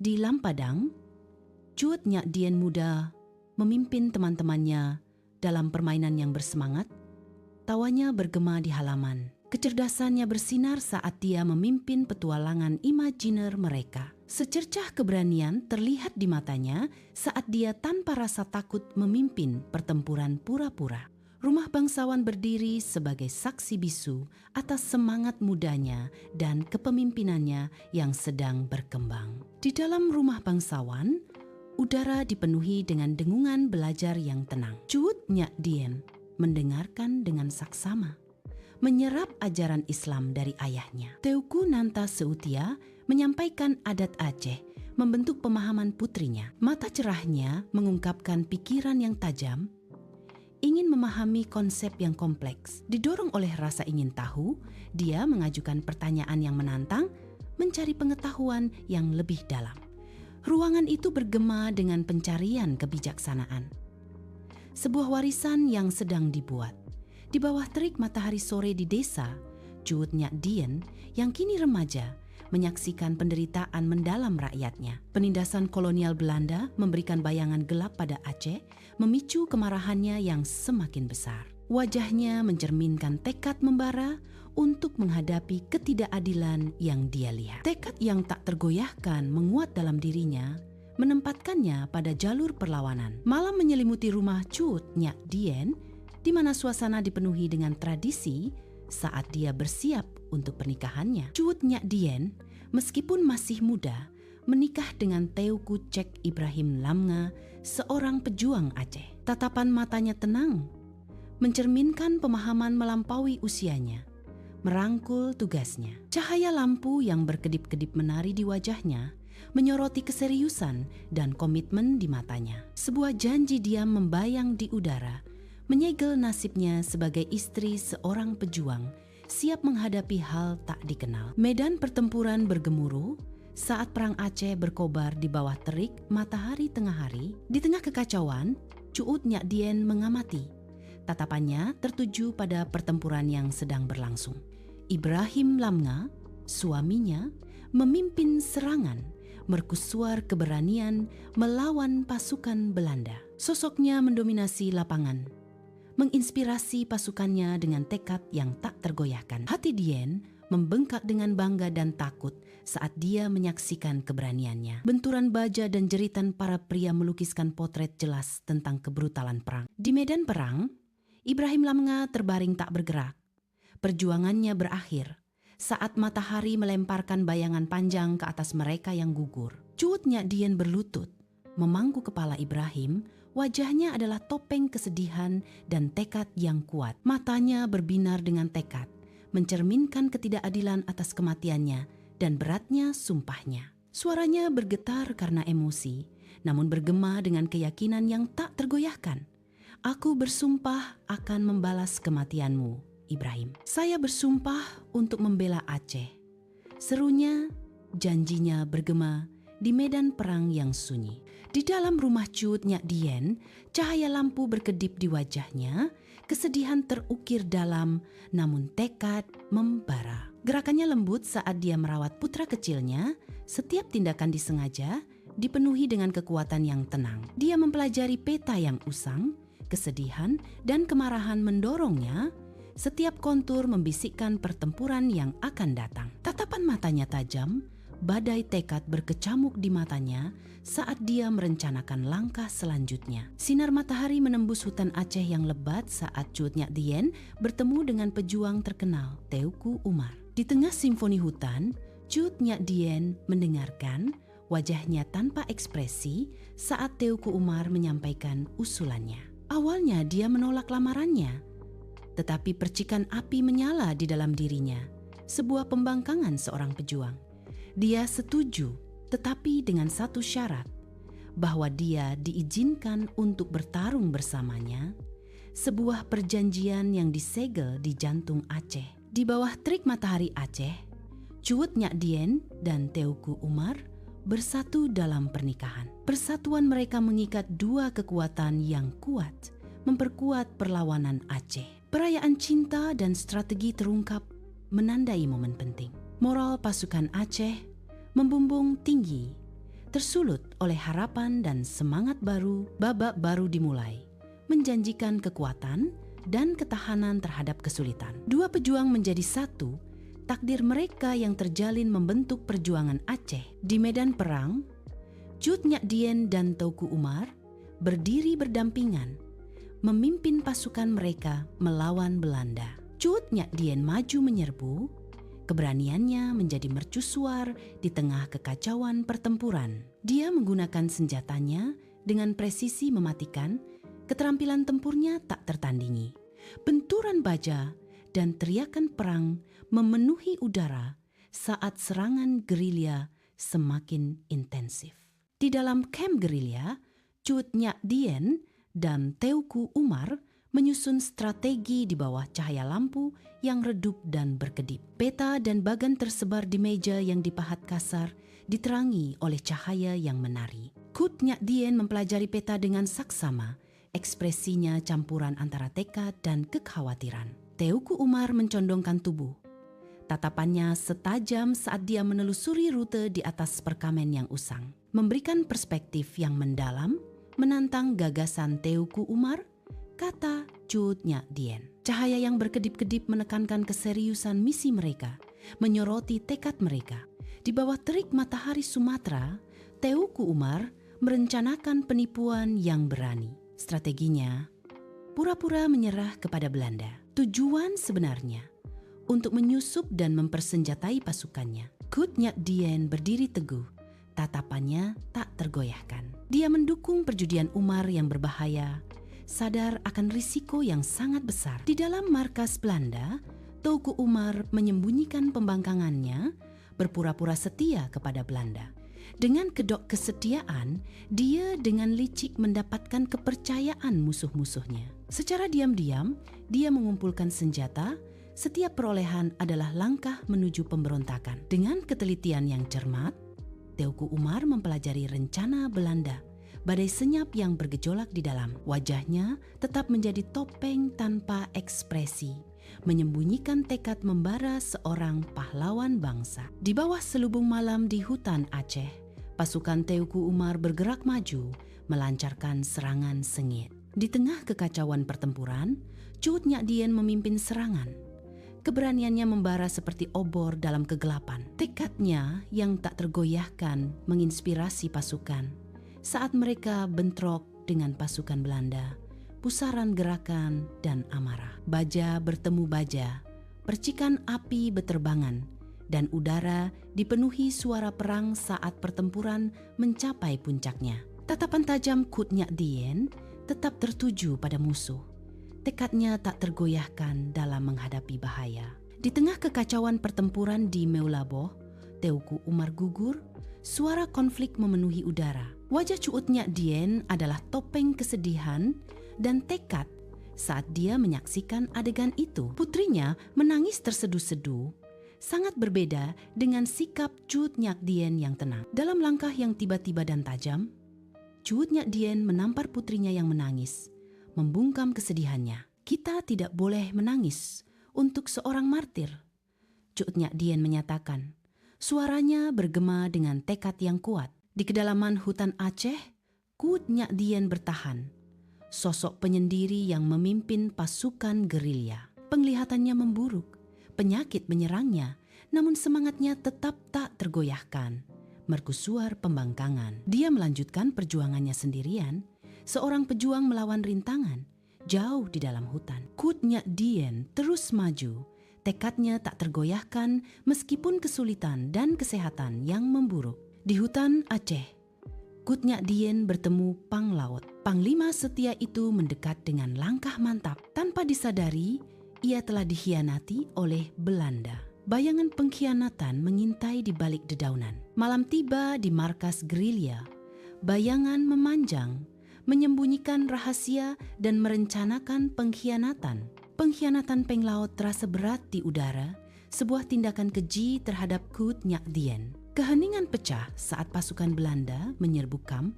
Di Lampadang, Cut Nyak Dien muda memimpin teman-temannya dalam permainan yang bersemangat. Tawanya bergema di halaman. Kecerdasannya bersinar saat dia memimpin petualangan imajiner mereka. Secercah keberanian terlihat di matanya saat dia tanpa rasa takut memimpin pertempuran pura-pura. Rumah bangsawan berdiri sebagai saksi bisu atas semangat mudanya dan kepemimpinannya yang sedang berkembang. Di dalam rumah bangsawan, udara dipenuhi dengan dengungan belajar yang tenang. Cut Nyak Dien mendengarkan dengan saksama, menyerap ajaran Islam dari ayahnya. Teuku Nanta Seutia menyampaikan adat Aceh, membentuk pemahaman putrinya. Mata cerahnya mengungkapkan pikiran yang tajam, ingin memahami konsep yang kompleks. Didorong oleh rasa ingin tahu, dia mengajukan pertanyaan yang menantang, mencari pengetahuan yang lebih dalam. Ruangan itu bergema dengan pencarian kebijaksanaan. Sebuah warisan yang sedang dibuat. Di bawah terik matahari sore di desa, Cut Nyak Dien yang kini remaja menyaksikan penderitaan mendalam rakyatnya. Penindasan kolonial Belanda memberikan bayangan gelap pada Aceh, memicu kemarahannya yang semakin besar. Wajahnya mencerminkan tekad membara untuk menghadapi ketidakadilan yang dia lihat. Tekad yang tak tergoyahkan menguat dalam dirinya, menempatkannya pada jalur perlawanan. Malam menyelimuti rumah Cut Nyak Dien, di mana suasana dipenuhi dengan tradisi saat dia bersiap untuk pernikahannya. Cut Nyak Dien, meskipun masih muda, menikah dengan Teuku Cek Ibrahim Lamnga, seorang pejuang Aceh. Tatapan matanya tenang, mencerminkan pemahaman melampaui usianya, merangkul tugasnya. Cahaya lampu yang berkedip-kedip menari di wajahnya, menyoroti keseriusan dan komitmen di matanya. Sebuah janji diam membayang di udara, menyegel nasibnya sebagai istri seorang pejuang, siap menghadapi hal tak dikenal. Medan pertempuran bergemuruh saat perang Aceh berkobar di bawah terik matahari tengah hari. Di tengah kekacauan, Cut Nyak Dien mengamati. Tatapannya tertuju pada pertempuran yang sedang berlangsung. Ibrahim Lamnga, suaminya, memimpin serangan mercusuar keberanian melawan pasukan Belanda. Sosoknya mendominasi lapangan, menginspirasi pasukannya dengan tekad yang tak tergoyahkan. Hati Dien membengkak dengan bangga dan takut saat dia menyaksikan keberaniannya. Benturan baja dan jeritan para pria melukiskan potret jelas tentang kebrutalan perang. Di medan perang, Ibrahim Lamnga terbaring tak bergerak. Perjuangannya berakhir saat matahari melemparkan bayangan panjang ke atas mereka yang gugur. Cut Nyak Dien berlutut, memangku kepala Ibrahim. Wajahnya adalah topeng kesedihan dan tekad yang kuat. Matanya berbinar dengan tekad, mencerminkan ketidakadilan atas kematiannya dan beratnya sumpahnya. Suaranya bergetar karena emosi, namun bergema dengan keyakinan yang tak tergoyahkan. Aku bersumpah akan membalas kematianmu, Ibrahim. Saya bersumpah untuk membela Aceh. Serunya, janjinya bergema di medan perang yang sunyi. Di dalam rumah Cut Nyak Dien, cahaya lampu berkedip di wajahnya, kesedihan terukir dalam, namun tekad membara. Gerakannya lembut saat dia merawat putra kecilnya, setiap tindakan disengaja, dipenuhi dengan kekuatan yang tenang. Dia mempelajari peta yang usang, kesedihan dan kemarahan mendorongnya, setiap kontur membisikkan pertempuran yang akan datang. Tatapan matanya tajam, badai tekad berkecamuk di matanya saat dia merencanakan langkah selanjutnya. Sinar matahari menembus hutan Aceh yang lebat saat Cut Nyak Dien bertemu dengan pejuang terkenal, Teuku Umar. Di tengah simfoni hutan, Cut Nyak Dien mendengarkan, wajahnya tanpa ekspresi saat Teuku Umar menyampaikan usulannya. Awalnya dia menolak lamarannya, tetapi percikan api menyala di dalam dirinya, sebuah pembangkangan seorang pejuang. Dia setuju, tetapi dengan satu syarat, bahwa dia diizinkan untuk bertarung bersamanya, sebuah perjanjian yang disegel di jantung Aceh. Di bawah terik matahari Aceh, Cut Nyak Dien dan Teuku Umar bersatu dalam pernikahan. Persatuan mereka mengikat dua kekuatan yang kuat, memperkuat perlawanan Aceh. Perayaan cinta dan strategi terungkap menandai momen penting. Moral pasukan Aceh membumbung tinggi, tersulut oleh harapan dan semangat baru. Babak baru dimulai, menjanjikan kekuatan dan ketahanan terhadap kesulitan. Dua pejuang menjadi satu. Takdir mereka yang terjalin membentuk perjuangan Aceh. Di medan perang, Cut Nyak Dien dan Teuku Umar berdiri berdampingan, memimpin pasukan mereka melawan Belanda. Cut Nyak Dien maju menyerbu, keberaniannya menjadi mercusuar di tengah kekacauan pertempuran. Dia menggunakan senjatanya dengan presisi mematikan, keterampilan tempurnya tak tertandingi. Benturan baja dan teriakan perang memenuhi udara saat serangan gerilya semakin intensif. Di dalam kamp gerilya, Cut Nyak Dien dan Teuku Umar menyusun strategi di bawah cahaya lampu yang redup dan berkedip. Peta dan bagan tersebar di meja yang dipahat kasar, diterangi oleh cahaya yang menari. Cut Nyak Dien mempelajari peta dengan saksama, ekspresinya campuran antara tekad dan kekhawatiran. Teuku Umar mencondongkan tubuh. Tatapannya setajam saat dia menelusuri rute di atas perkamen yang usang, memberikan perspektif yang mendalam, menantang gagasan Teuku Umar, kata Cut Nyak Dien. Cahaya yang berkedip-kedip menekankan keseriusan misi mereka, menyoroti tekad mereka. Di bawah terik matahari Sumatera, Teuku Umar merencanakan penipuan yang berani. Strateginya, pura-pura menyerah kepada Belanda. Tujuan sebenarnya untuk menyusup dan mempersenjatai pasukannya. Cut Nyak Dien berdiri teguh, tatapannya tak tergoyahkan. Dia mendukung perjudian Umar yang berbahaya, sadar akan risiko yang sangat besar. Di dalam markas Belanda, Teuku Umar menyembunyikan pembangkangannya, berpura-pura setia kepada Belanda. Dengan kedok kesetiaan, dia dengan licik mendapatkan kepercayaan musuh-musuhnya. Secara diam-diam, dia mengumpulkan senjata. Setiap perolehan adalah langkah menuju pemberontakan. Dengan ketelitian yang cermat, Teuku Umar mempelajari rencana Belanda. Badai senyap yang bergejolak di dalam. Wajahnya tetap menjadi topeng tanpa ekspresi, menyembunyikan tekad membara seorang pahlawan bangsa. Di bawah selubung malam di hutan Aceh, pasukan Teuku Umar bergerak maju, melancarkan serangan sengit. Di tengah kekacauan pertempuran, Cut Nyak Dien memimpin serangan. Keberaniannya membara seperti obor dalam kegelapan. Tekadnya yang tak tergoyahkan menginspirasi pasukan. Saat mereka bentrok dengan pasukan Belanda, pusaran gerakan dan amarah. Baja bertemu baja, percikan api beterbangan, dan udara dipenuhi suara perang saat pertempuran mencapai puncaknya. Tatapan tajam Cut Nyak Dien tetap tertuju pada musuh. Tekadnya tak tergoyahkan dalam menghadapi bahaya. Di tengah kekacauan pertempuran di Meulaboh, Teuku Umar gugur, suara konflik memenuhi udara. Wajah Cut Nyak Dien adalah topeng kesedihan dan tekad saat dia menyaksikan adegan itu. Putrinya menangis terseduh-seduh, sangat berbeda dengan sikap Cut Nyak Dien yang tenang. Dalam langkah yang tiba-tiba dan tajam, Cut Nyak Dien menampar putrinya yang menangis, membungkam kesedihannya. Kita tidak boleh menangis untuk seorang martir, Cut Nyak Dien menyatakan. Suaranya bergema dengan tekad yang kuat. Di kedalaman hutan Aceh, Cut Nyak Dien bertahan. Sosok penyendiri yang memimpin pasukan gerilya. Penglihatannya memburuk, penyakit menyerangnya, namun semangatnya tetap tak tergoyahkan. Mercusuar pembangkangan. Dia melanjutkan perjuangannya sendirian, seorang pejuang melawan rintangan, jauh di dalam hutan. Cut Nyak Dien terus maju, tekadnya tak tergoyahkan meskipun kesulitan dan kesehatan yang memburuk. Di hutan Aceh, Cut Nyak Dien bertemu Pang Laut. Panglima setia itu mendekat dengan langkah mantap. Tanpa disadari, ia telah dikhianati oleh Belanda. Bayangan pengkhianatan mengintai di balik dedaunan. Malam tiba di markas gerilya. Bayangan memanjang, menyembunyikan rahasia dan merencanakan pengkhianatan. Pengkhianatan Pang Laut terasa berat di udara, sebuah tindakan keji terhadap Cut Nyak Dien. Keheningan pecah saat pasukan Belanda menyerbu kamp.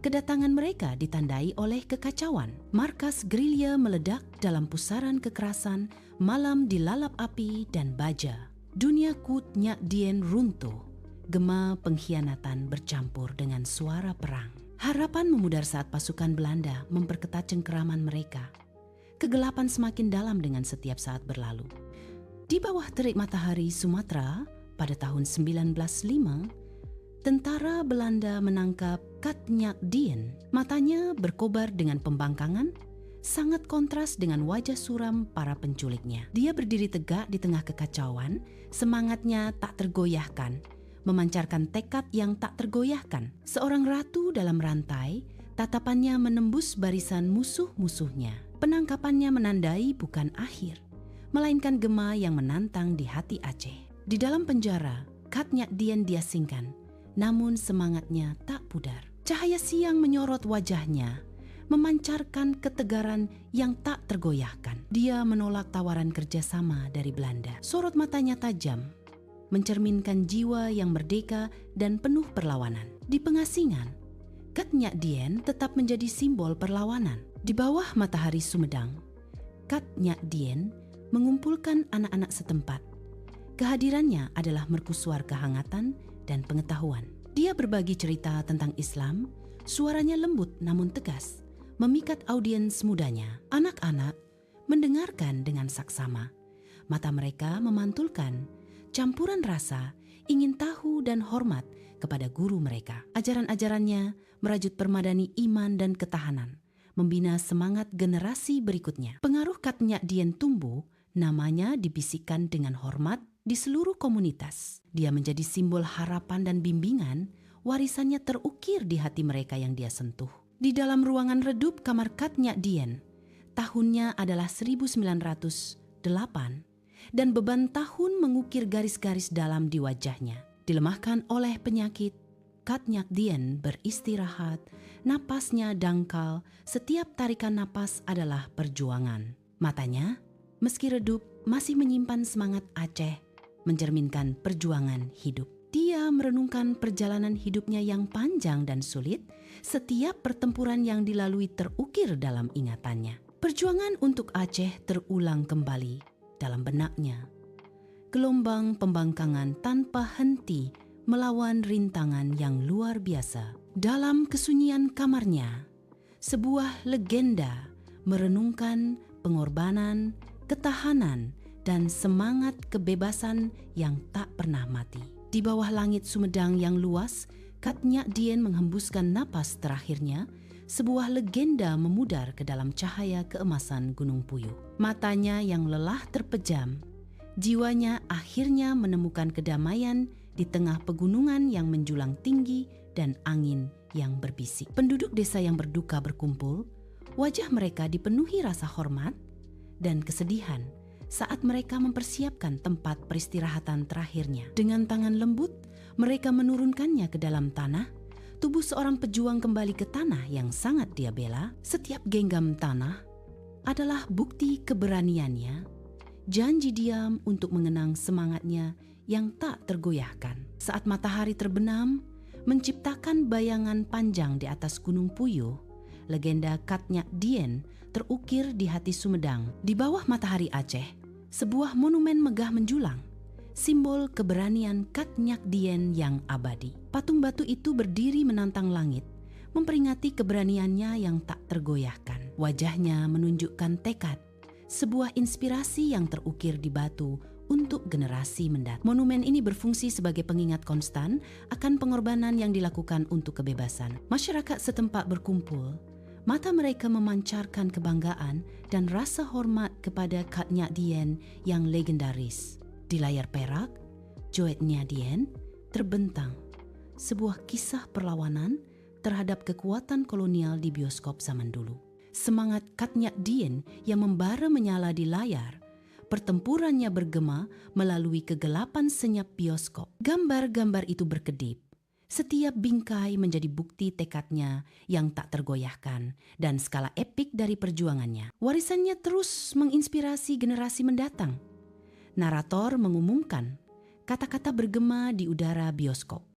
Kedatangan mereka ditandai oleh kekacauan. Markas gerilya meledak dalam pusaran kekerasan, malam dilalap api dan baja. Dunia Cut Nyak Dien runtuh. Gema pengkhianatan bercampur dengan suara perang. Harapan memudar saat pasukan Belanda memperketat cengkeraman mereka. Kegelapan semakin dalam dengan setiap saat berlalu. Di bawah terik matahari Sumatera pada tahun 1905, tentara Belanda menangkap Kat Nyak Dien. Matanya berkobar dengan pembangkangan, sangat kontras dengan wajah suram para penculiknya. Dia berdiri tegak di tengah kekacauan, semangatnya tak tergoyahkan, memancarkan tekad yang tak tergoyahkan. Seorang ratu dalam rantai, tatapannya menembus barisan musuh-musuhnya. Penangkapannya menandai bukan akhir, melainkan gema yang menantang di hati Aceh. Di dalam penjara, Kat Nyak Dien diasingkan, namun semangatnya tak pudar. Cahaya siang menyorot wajahnya, memancarkan ketegaran yang tak tergoyahkan. Dia menolak tawaran kerjasama dari Belanda. Sorot matanya tajam, mencerminkan jiwa yang merdeka dan penuh perlawanan. Di pengasingan, Kat Nyak Dien tetap menjadi simbol perlawanan. Di bawah matahari Sumedang, Kat Nyak Dien mengumpulkan anak-anak setempat. Kehadirannya adalah mercusuar kehangatan dan pengetahuan. Dia berbagi cerita tentang Islam, suaranya lembut namun tegas, memikat audiens mudanya. Anak-anak mendengarkan dengan saksama. Mata mereka memantulkan campuran rasa, ingin tahu dan hormat kepada guru mereka. Ajaran-ajarannya merajut permadani iman dan ketahanan, membina semangat generasi berikutnya. Pengaruh Kat Nyak Dien tumbuh, namanya dibisikkan dengan hormat di seluruh komunitas. Dia menjadi simbol harapan dan bimbingan, warisannya terukir di hati mereka yang dia sentuh. Di dalam ruangan redup kamar Kat Nyak Dien, tahunnya adalah 1908, dan beban tahun mengukir garis-garis dalam di wajahnya. Dilemahkan oleh penyakit, Kat Nyak Dien beristirahat, napasnya dangkal, setiap tarikan napas adalah perjuangan. Matanya, meski redup, masih menyimpan semangat Aceh, mencerminkan perjuangan hidup. Dia merenungkan perjalanan hidupnya yang panjang dan sulit, setiap pertempuran yang dilalui terukir dalam ingatannya. Perjuangan untuk Aceh terulang kembali dalam benaknya. Gelombang pembangkangan tanpa henti melawan rintangan yang luar biasa. Dalam kesunyian kamarnya, sebuah legenda merenungkan pengorbanan, ketahanan, dan semangat kebebasan yang tak pernah mati. Di bawah langit Sumedang yang luas, Kat Nyak Dien menghembuskan napas terakhirnya, sebuah legenda memudar ke dalam cahaya keemasan Gunung Puyuh. Matanya yang lelah terpejam, jiwanya akhirnya menemukan kedamaian di tengah pegunungan yang menjulang tinggi dan angin yang berbisik. Penduduk desa yang berduka berkumpul, wajah mereka dipenuhi rasa hormat dan kesedihan saat mereka mempersiapkan tempat peristirahatan terakhirnya. Dengan tangan lembut, mereka menurunkannya ke dalam tanah. Tubuh seorang pejuang kembali ke tanah yang sangat dia bela. Setiap genggam tanah adalah bukti keberaniannya, janji diam untuk mengenang semangatnya yang tak tergoyahkan. Saat matahari terbenam, menciptakan bayangan panjang di atas Gunung Puyuh, legenda Kat Nyak Dien terukir di hati Sumedang. Di bawah matahari Aceh, sebuah monumen megah menjulang, simbol keberanian Kat Nyak Dien yang abadi. Patung batu itu berdiri menantang langit, memperingati keberaniannya yang tak tergoyahkan. Wajahnya menunjukkan tekad, sebuah inspirasi yang terukir di batu untuk generasi mendatang. Monumen ini berfungsi sebagai pengingat konstan akan pengorbanan yang dilakukan untuk kebebasan. Masyarakat setempat berkumpul, mata mereka memancarkan kebanggaan dan rasa hormat kepada Kat Nyak Dien yang legendaris. Di layar perak, Joet Nyak Dien terbentang, sebuah kisah perlawanan terhadap kekuatan kolonial di bioskop zaman dulu. Semangat Kat Nyak Dien yang membara menyala di layar, pertempurannya bergema melalui kegelapan senyap bioskop. Gambar-gambar itu berkedip. Setiap bingkai menjadi bukti tekadnya yang tak tergoyahkan dan skala epik dari perjuangannya. Warisannya terus menginspirasi generasi mendatang. Narator mengumumkan, kata-kata bergema di udara bioskop.